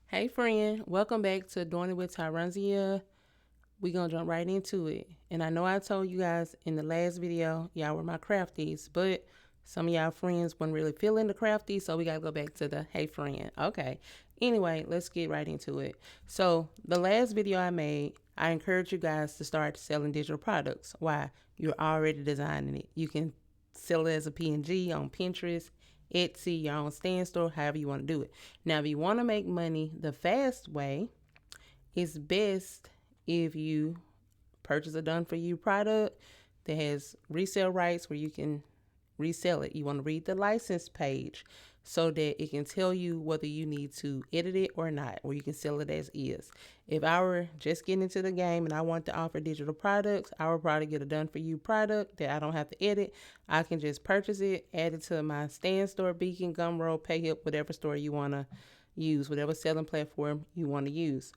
Hey friend, welcome back to Doing It with Tyranzia. We're gonna jump right into it. And I know I told you guys in the last video, y'all were my crafties, but some of y'all friends weren't really feeling the crafty, so we gotta go back to the hey friend. Okay. Anyway, let's get right into it. So the last video I made, I encourage you guys to start selling digital products. Why? You're already designing it. You can sell it as a PNG on Pinterest, Etsy, your own stand store, however you want to do it. Now, if you want to make money the fast way, it's best if you purchase a done for you product that has resale rights where you can resell it. You want to read the license page so that it can tell you whether you need to edit it or not, or you can sell it as is. If I were just getting into the game and I want to offer digital products, I would probably get a done for you product that I don't have to edit. I can just purchase it, add it to my stand store, Beacon, Gumroad, PayHip, whatever store you want to use, whatever selling platform you want to use.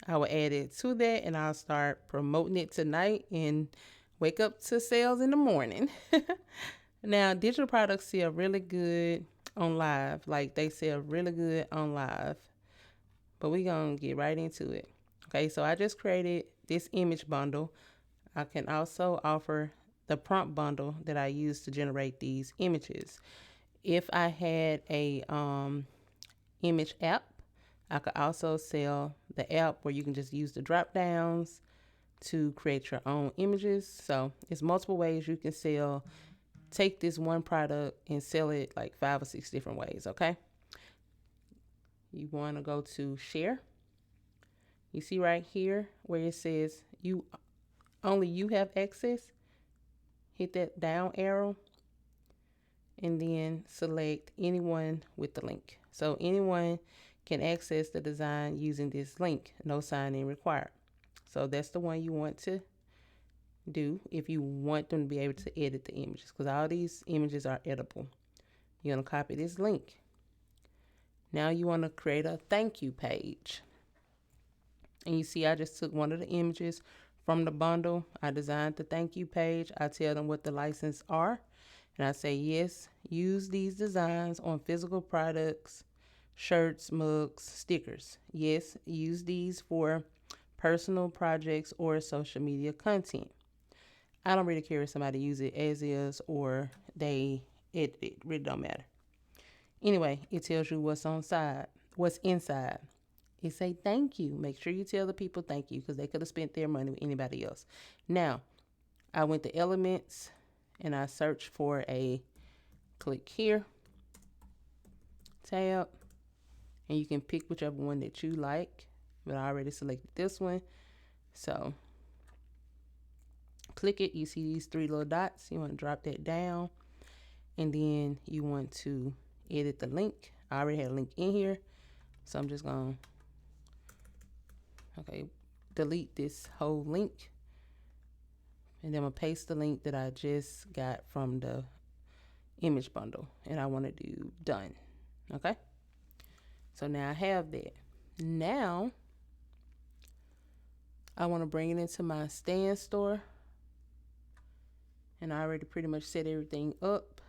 I will add it to that and I'll start promoting it tonight and wake up to sales in the morning. Now, digital products sell really good on live. Like they sell really good on live. But we're going to get right into it. Okay, so I just created this image bundle. I can also offer the prompt bundle that I use to generate these images. If I had a image app, I could also sell the app where you can just use the drop downs to create your own images. So it's multiple ways you can sell. Take this one product and sell it like 5 or 6 different ways, okay? You want to go to share. You see right here where it says you have access. Hit that down arrow and then select anyone with the link. So anyone can access the design using this link. No sign in required. So that's the one you want to do if you want them to be able to edit the images, because all these images are editable. You're going to copy this link. Now you want to create a thank you page. And you see I just took one of the images from the bundle. I designed the thank you page. I tell them what the license are. And I say, yes, use these designs on physical products, shirts, mugs, stickers. Yes, use these for personal projects or social media content. I don't really care if somebody use it as is or they edit it. It really don't matter. Anyway, it tells you what's inside. It say thank you. Make sure you tell the people thank you because they could have spent their money with anybody else. Now, I went to Elements and I searched for a click here tab, and you can pick whichever one that you like. But I already selected this one. So click it. You see these 3 little dots. You want to drop that down. And then you want to edit the link. I already had a link in here. So I'm just going to delete this whole link. And then I'm going to paste the link that I just got from the image bundle. And I want to do done. Okay. So now I have that. Now I want to bring it into my stand store. And I already pretty much set everything up.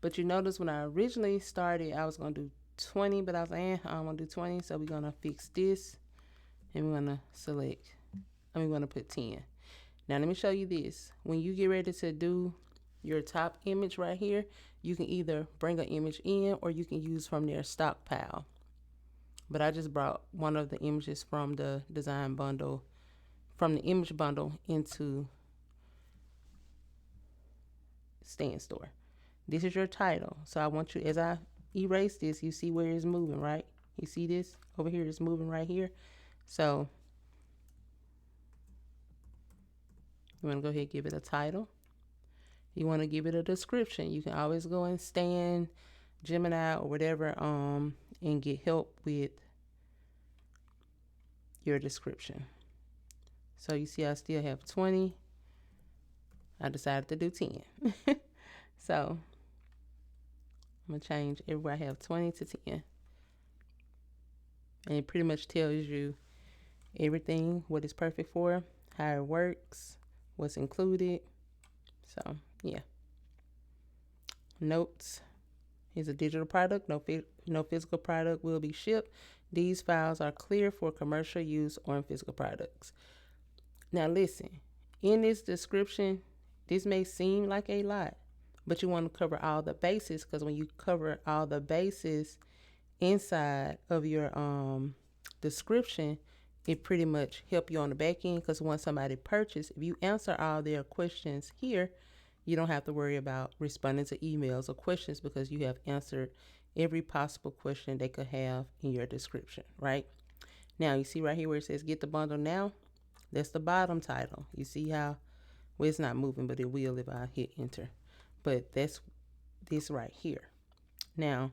But you notice when I originally started, I was going to do 20, but I was like, I don't want to do 20. So we're going to fix this. And we're going to put 10. Now let me show you this. When you get ready to do your top image right here, you can either bring an image in or you can use from their stockpile. But I just brought one of the images from the design bundle, from the image bundle into stand store. This is your title. So I want you, as I erase this, you see where it's moving, right? You see this over here, it's moving right here. So you want to go ahead and give it a title. You want to give it a description. You can always go and Stan, Gemini, or whatever, and get help with your description. So you see I still have 20. I decided to do 10. So I'm going to change everywhere I have 20 to 10. And it pretty much tells you everything, what it's perfect for, how it works, what's included. So, yeah. Notes. Here's a digital product. No physical product will be shipped. These files are clear for commercial use on physical products. Now listen, in this description, this may seem like a lot, but you want to cover all the bases, because when you cover all the bases inside of your description, it pretty much help you on the back end, because once somebody purchase, if you answer all their questions here, you don't have to worry about responding to emails or questions, because you have answered every possible question they could have in your description, right? Now you see right here where it says get the bundle now, that's the bottom title. You see how, well, it's not moving, but it will if I hit enter. But that's this right here. Now,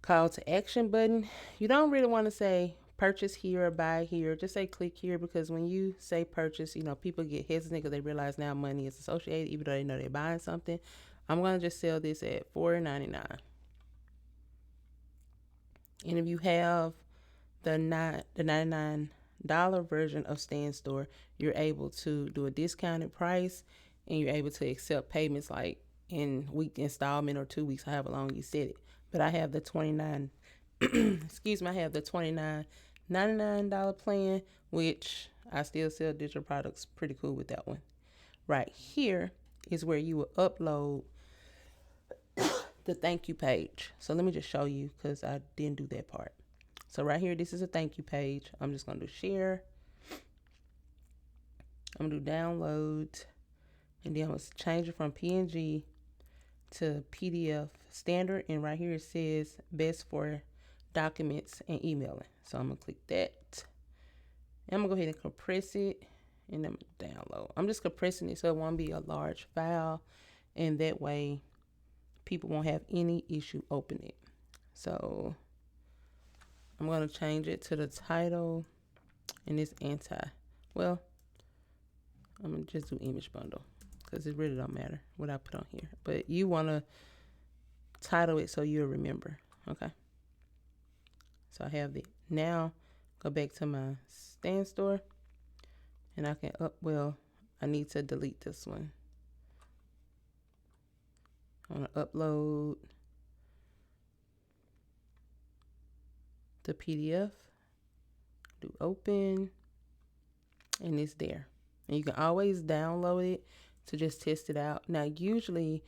call to action button. You don't really want to say purchase here or buy here. Just say click here, because when you say purchase, people get hesitant because they realize now money is associated, even though they know they're buying something. I'm going to just sell this at $4.99. And if you have the $99 version of Stand Store, you're able to do a discounted price, and you're able to accept payments like in week installment or 2 weeks, however long you set it. But I have the $29 I have the $29.99 plan, which I still sell digital products. Pretty cool with that one. Right here is where you will upload the thank you page. So let me just show you, because I didn't do that part. So right here, this is a thank you page. I'm just going to do share. I'm going to do download. And then I'm going to change it from PNG to PDF standard. And right here it says best for documents and emailing. So I'm going to click that. And I'm going to go ahead and compress it. And I'm going to download. I'm just compressing it so it won't be a large file. And that way people won't have any issue opening it. So I'm going to change it to the title, and it's well, I'm going to just do image bundle, because it really don't matter what I put on here. But you want to title it so you'll remember, okay? So I have the, now go back to my Stand Store, and I can I need to delete this one. I want to upload the PDF, do open, and it's there. And you can always download it to just test it out. Now, usually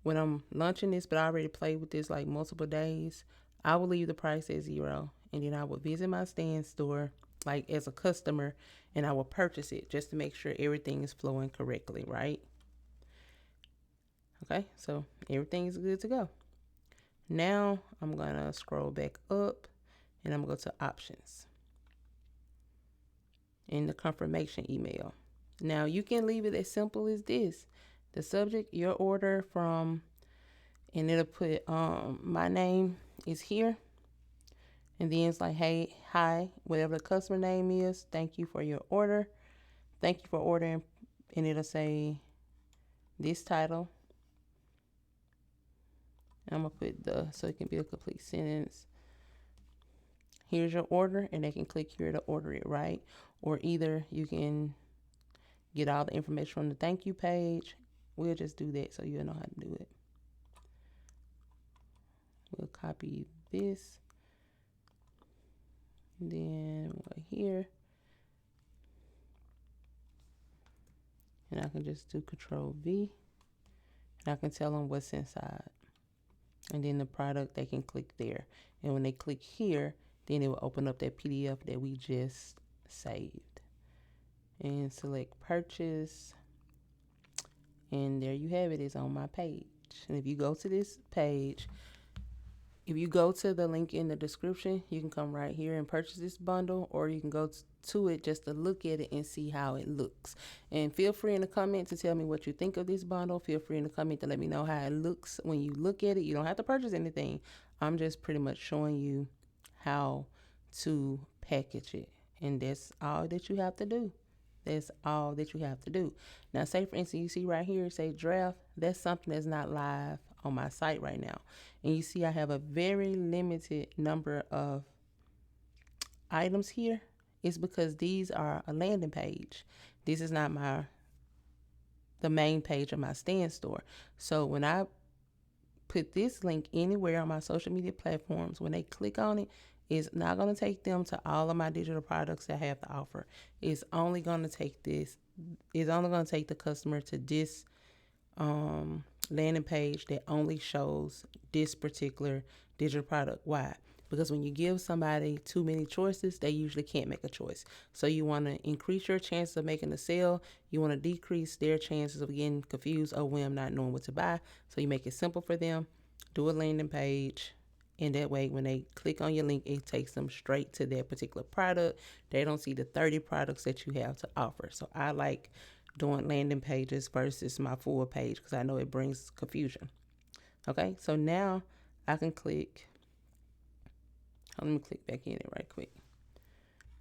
when I'm launching this, but I already played with this like multiple days, I will leave the price at 0. And then I will visit my Stand Store like as a customer, and I will purchase it just to make sure everything is flowing correctly, right? Okay, so everything is good to go. Now I'm going to scroll back up, and I'm going to go to options in the confirmation email. Now you can leave it as simple as this. The subject, your order from, and it'll put my name is here. And then it's like, hey, hi, whatever the customer name is, thank you for your order. Thank you for ordering. And it'll say this title. And I'm going to put so it can be a complete sentence. Here's your order, and they can click here to order it, right? Or either you can get all the information from the thank you page. We'll just do that so you'll know how to do it. We'll copy this. Then we'll go here. And I can just do Control V. And I can tell them what's inside. And then the product, they can click there. And when they click here, then it will open up that PDF that we just saved. And select purchase. And there you have it. It's on my page. And if you go to this page, if you go to the link in the description, you can come right here and purchase this bundle, or you can go to it just to look at it and see how it looks. And feel free in the comment to tell me what you think of this bundle. Feel free in the comment to let me know how it looks when you look at it. You don't have to purchase anything. I'm just pretty much showing you how to package it. And that's all that you have to do. That's all that you have to do. Now, say for instance, you see right here, say draft. That's something that's not live on my site right now. And you see I have a very limited number of items here. It's because these are a landing page. This is not the main page of my Stand Store. So when I put this link anywhere on my social media platforms, when they click on it, It's not going to take them to all of my digital products that I have to offer. It's only going to take this. It's only going to take the customer to this landing page that only shows this particular digital product. Why? Because when you give somebody too many choices, they usually can't make a choice. So you want to increase your chances of making a sale. You want to decrease their chances of getting confused or when not knowing what to buy. So you make it simple for them. Do a landing page. And that way, when they click on your link, it takes them straight to that particular product. They don't see the 30 products that you have to offer. So I like doing landing pages versus my full page because I know it brings confusion. Okay, so now I can click. Let me click back in it right quick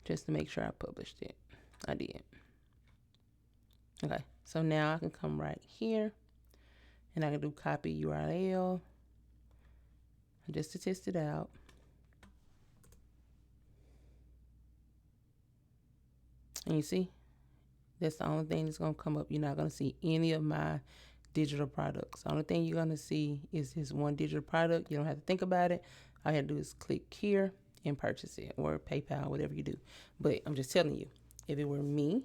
just to make sure I published it. I did. Okay, so now I can come right here and I can do copy URL just to test it out. And you see, that's the only thing that's going to come up. You're not going to see any of my digital products. The only thing you're going to see is this one digital product. You don't have to think about it. All you have to do is click here and purchase it, or PayPal, whatever you do. But I'm just telling you, if it were me,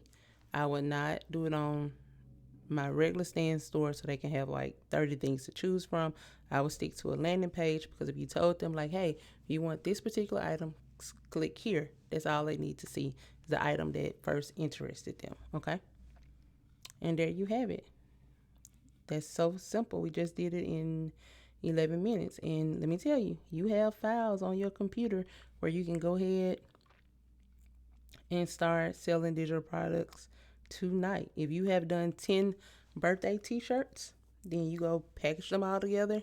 I would not do it on my regular stand store so they can have like 30 things to choose from. I would stick to a landing page because if you told them like, hey, you want this particular item, click here. That's all they need to see, the item that first interested them. Okay. And there you have it. That's so simple. We just did it in 11 minutes. And let me tell you, you have files on your computer where you can go ahead and start selling digital products tonight. If you have done 10 birthday t-shirts, then you go package them all together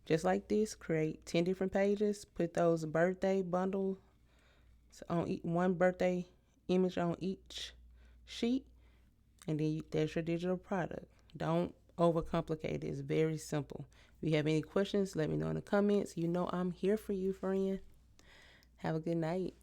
just like this. Create 10 different pages. Put those birthday bundles on one birthday image on each sheet. And then there's your digital product. Don't overcomplicate it. It's very simple. If you have any questions, let me know in the comments. You know I'm here for you, friend. Have a good night.